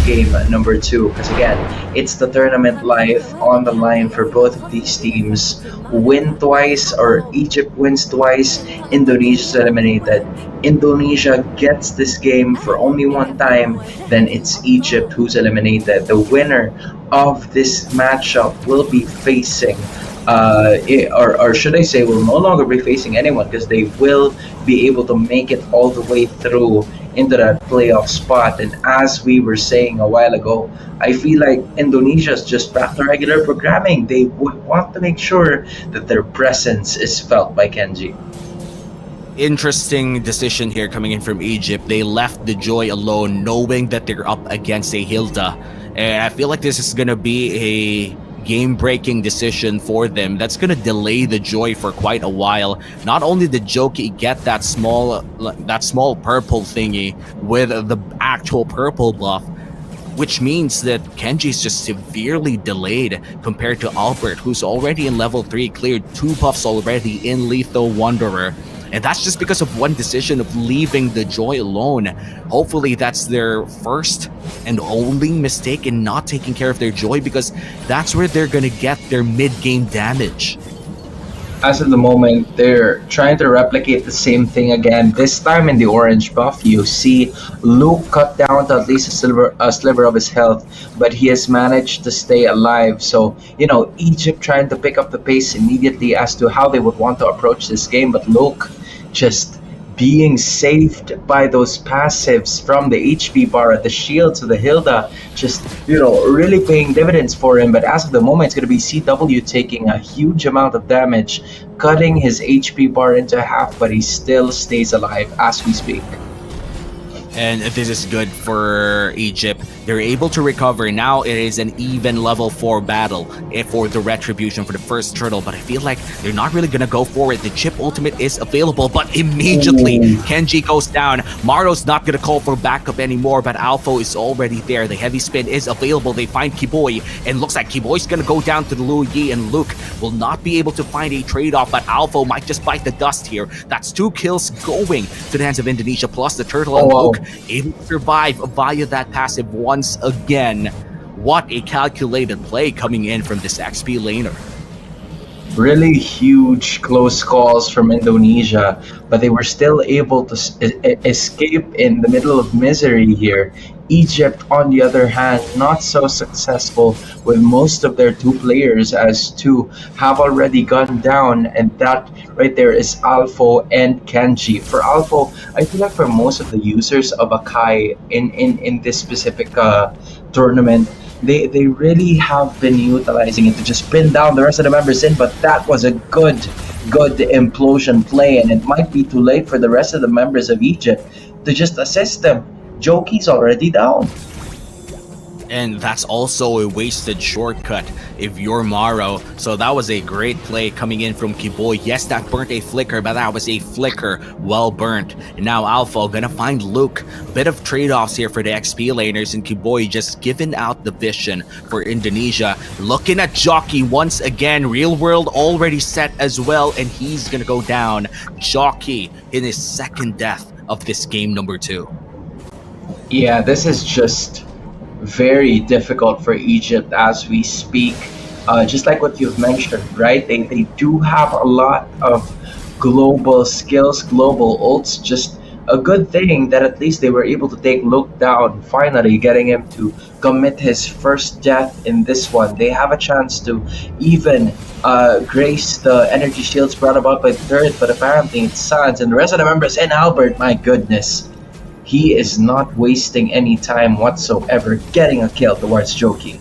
game number 2, because again, it's the tournament life on the line for both of these teams. Win twice, or Egypt wins twice, Indonesia's eliminated. Indonesia gets this game for only one time, then it's Egypt who's eliminated. The winner of this matchup will be facing or should I say, will no longer be facing anyone, because they will be able to make it all the way through into that playoff spot. And as we were saying a while ago, I feel like Indonesia's just back to regular programming. They would want to make sure that their presence is felt by Kenji. Interesting decision here coming in from Egypt. They left the Joy alone, knowing that they're up against a Hilda. And I feel like this is going to be a game-breaking decision for them. That's going to delay the Joy for quite a while. Not only did Joki get that small purple thingy with the actual purple buff, which means that Kenji's just severely delayed compared to Albert, who's already in level 3, cleared 2 buffs already in Lethal Wanderer. And that's just because of one decision of leaving the Joy alone. Hopefully that's their first and only mistake in not taking care of their Joy, because that's where they're going to get their mid-game damage. As of the moment, they're trying to replicate the same thing again. This time in the orange buff, you see Luke cut down to at least a sliver of his health, but he has managed to stay alive. So, you know, Egypt trying to pick up the pace immediately as to how they would want to approach this game, but Luke just being saved by those passives from the HP bar, the shield to the Hilda, just, you know, really paying dividends for him. But as of the moment, it's going to be CW taking a huge amount of damage, cutting his HP bar into half, but he still stays alive as we speak. And this is good for Egypt. They're able to recover. Now it is an even level 4 battle for the retribution for the first turtle, but I feel like they're not really gonna go for it. The chip ultimate is available, but immediately Kenji goes down. Maro's not gonna call for backup anymore, but Alpha is already there. The heavy spin is available. They find Kiboy, and looks like Kiboy's gonna go down to the Lu Yi, and Luke will not be able to find a trade-off, but Alpha might just bite the dust here. That's 2 kills going to the hands of Indonesia, plus the turtle and Luke able to survive via that passive once again. What a calculated play coming in from this XP laner. Really huge close calls from Indonesia, but they were still able to escape in the middle of misery here. Egypt, on the other hand, not so successful, with most of their 2 players as 2 have already gone down, and that right there is Alpho and Kenji. For Alpho, I feel like for most of the users of Akai in this specific tournament, they really have been utilizing it to just pin down the rest of the members in, but that was a good implosion play, and it might be too late for the rest of the members of Egypt to just assist them. Joki's already down. And that's also a wasted shortcut if you're Maro. So that was a great play coming in from Kiboy. Yes, that burnt a flicker, but that was a flicker well burnt. And now Alpha gonna find Luke. Bit of trade-offs here for the XP laners, and Kiboy just giving out the vision for Indonesia. Looking at Jockey once again. Real World already set as well, and he's gonna go down. Jockey in his second death of this game number 2. Yeah, this is just very difficult for Egypt as we speak. Just like what you've mentioned, right? They do have a lot of global skills, global ults. Just a good thing that at least they were able to take Luke down, finally getting him to commit his first death in this one. They have a chance to even grace the energy shields brought about by the turret, but apparently it's Sans and the rest of the members, and Albert, my goodness. He is not wasting any time whatsoever getting a kill towards Joki.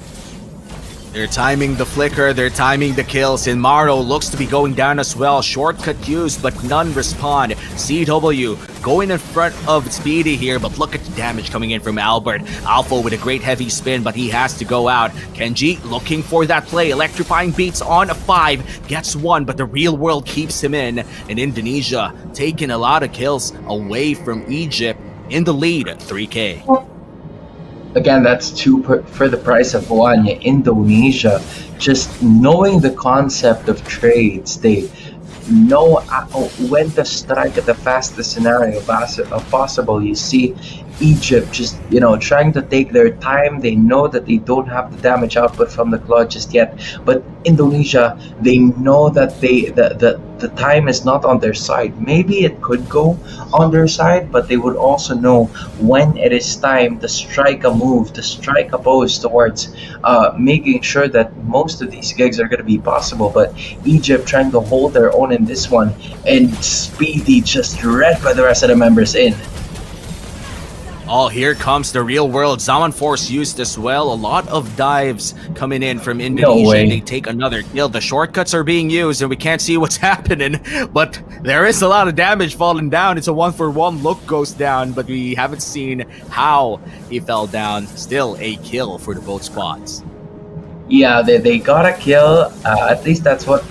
They're timing the flicker, they're timing the kills, and Maro looks to be going down as well. Shortcut used, but none respond. CW going in front of Speedy here, but look at the damage coming in from Albert. Alpha with a great heavy spin, but he has to go out. Kenji looking for that play. Electrifying beats on a 5, gets 1, but the Real World keeps him in. And Indonesia taking a lot of kills away from Egypt in the lead at 3K. Again, that's 2 for the price of 1. Indonesia, just knowing the concept of trades, they know when to strike at the fastest scenario possible. You see, Egypt just, trying to take their time. They know that they don't have the damage output from the claw just yet. But Indonesia, they know that the time is not on their side. Maybe it could go on their side, but they would also know when it is time to strike a move, to strike a pose towards making sure that most of these gigs are going to be possible. But Egypt trying to hold their own in this one, and Speedy just read by the rest of the members in. Oh, here comes the real world. Zaman Force used as well. A lot of dives coming in from Indonesia. way. They take another kill. The shortcuts are being used and we can't see what's happening. But there is a lot of damage falling down. It's a 1-for-1 look goes down, but we haven't seen how he fell down. Still a kill for the both squads. Yeah, they got a kill. At least that's what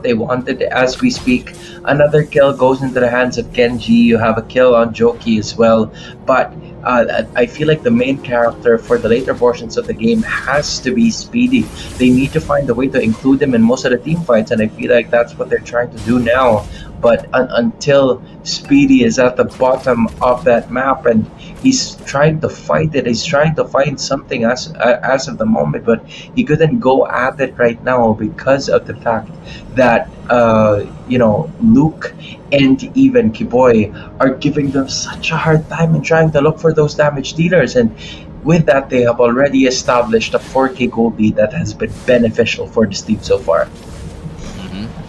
they wanted. As we speak, another kill goes into the hands of Genji. You have a kill on Joki as well. But I feel like the main character for the later portions of the game has to be Speedy. They need to find a way to include him in most of the team fights, and I feel like that's what they're trying to do now. But until Speedy is at the bottom of that map and he's trying to fight it, he's trying to find something as of the moment, but he couldn't go at it right now because of the fact that Luke and even Kiboy are giving them such a hard time in trying to look for those damage dealers, and with that they have already established a 4K gold lead that has been beneficial for this team so far.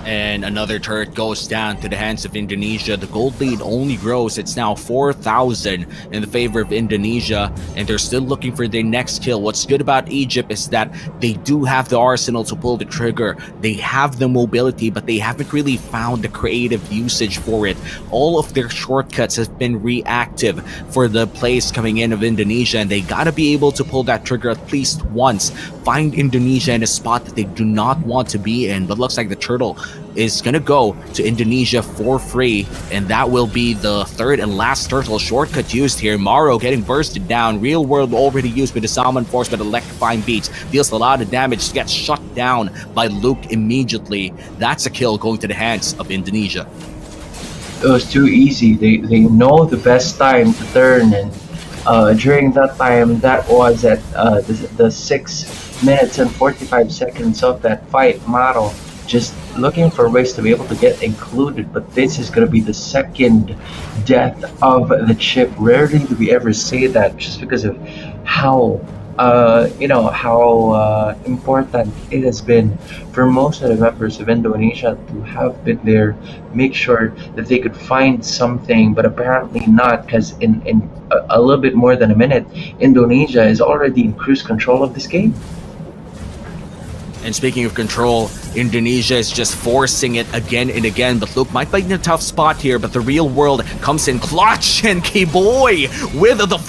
And another turret goes down to the hands of Indonesia. The gold lead only grows. It's now 4,000 in the favor of Indonesia, and they're still looking for their next kill. What's good about Egypt is that they do have the arsenal to pull the trigger. They have the mobility, but they haven't really found the creative usage for it. All of their shortcuts have been reactive for the plays coming in of Indonesia, and they gotta be able to pull that trigger at least once. Find Indonesia in a spot that they do not want to be in, but looks like the turtle is gonna go to Indonesia for free, and that will be the third and last turtle shortcut used here. Maro getting bursted down. Real world already used with the Salmon Force, but electrifying beats deals a lot of damage, gets shut down by Luke immediately. That's a kill going to the hands of Indonesia. It was too easy. They know the best time to turn, and during that time, that was at the 6 minutes and 45 seconds of that fight. Maro just looking for ways to be able to get included, but this is going to be the second death of the chip. Rarely do we ever say that, just because of how important it has been for most of the members of Indonesia to have been there, make sure that they could find something, but apparently not, because in a little bit more than a minute, Indonesia is already in cruise control of this game. And speaking of control, Indonesia is just forcing it again and again, but Luke might be in a tough spot here, but the real world comes in clutch, and K-Boy with the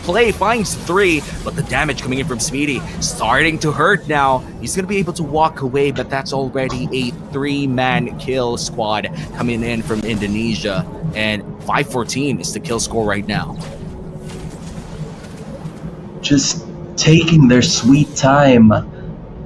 play finds 3, but the damage coming in from Speedy starting to hurt now. He's going to be able to walk away, but that's already a 3-man kill squad coming in from Indonesia, and 514 is the kill score right now. Just taking their sweet time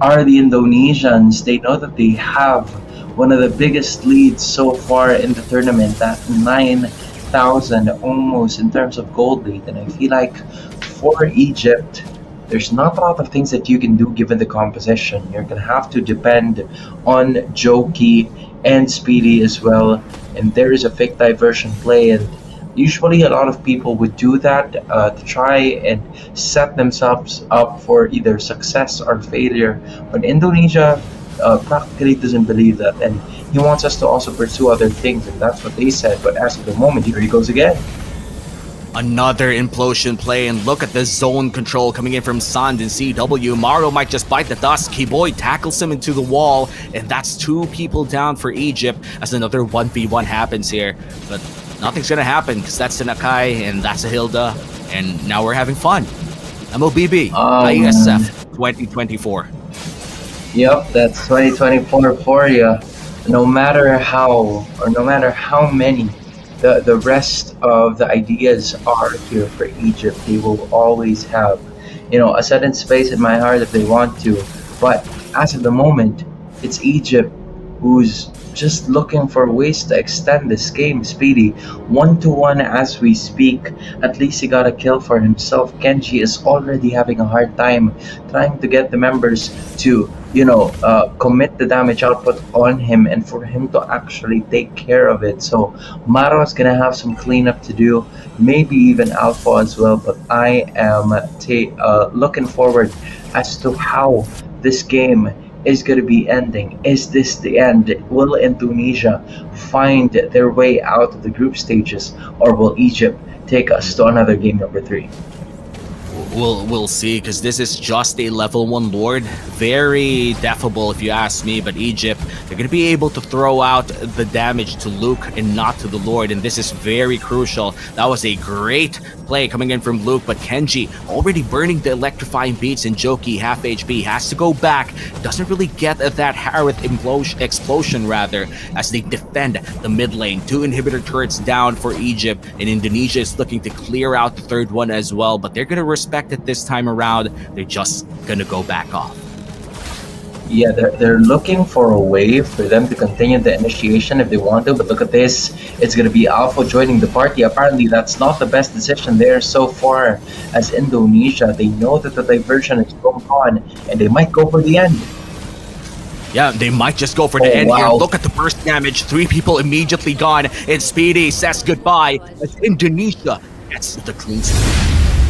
are the Indonesians. They know that they have one of the biggest leads so far in the tournament, at 9,000 almost in terms of gold lead, and I feel like for Egypt, there's not a lot of things that you can do given the composition. You're gonna have to depend on Joki and Speedy as well, and there is a fake diversion play, and usually a lot of people would do that to try and set themselves up for either success or failure. But Indonesia practically doesn't believe that, and he wants us to also pursue other things, and that's what they said. But as of the moment, here he goes again. Another implosion play, and look at the zone control coming in from Sand and CW. Maro might just bite the dust. K-Boy tackles him into the wall, and that's 2 people down for Egypt as another 1v1 happens here. But nothing's gonna happen because that's a Nakai and that's a Hilda, and now we're having fun. MLBB, IeSF 2024. Yep, that's 2024 for you. No matter how, or no matter how many the rest of the ideas are here for Egypt, they will always have, a sudden space in my heart if they want to. But as of the moment, it's Egypt who's just looking for ways to extend this game. Speedy, 1-1 as we speak. At least he got a kill for himself. Kenji is already having a hard time trying to get the members to, commit the damage output on him and for him to actually take care of it. So Maro is gonna have some cleanup to do, maybe even Alpha as well. But I am looking forward as to how this game is going to be ending. Is this the end? Will Indonesia find their way out of the group stages, or will Egypt take us to another game number 3? We'll see, because this is just a level 1 Lord. Very defable if you ask me, but Egypt, they're going to be able to throw out the damage to Luke and not to the Lord, and this is very crucial. That was a great play coming in from Luke, but Kenji already burning the electrifying beats, and Joki, half HP, has to go back. Doesn't really get that Harith explosion rather, as they defend the mid lane. 2 inhibitor turrets down for Egypt, and Indonesia is looking to clear out the third one as well, but they're going to respect it this time around. They're just going to go back off. Yeah, they're looking for a way for them to continue the initiation if they want to, but look at this. It's going to be Alpha joining the party. Apparently, that's not the best decision there so far, as Indonesia, they know that the diversion is going on, and they might go for the end. Yeah, they might just go for the end here. Look at the burst damage. 3 people immediately gone, and Speedy says goodbye as Indonesia gets the clean sweep.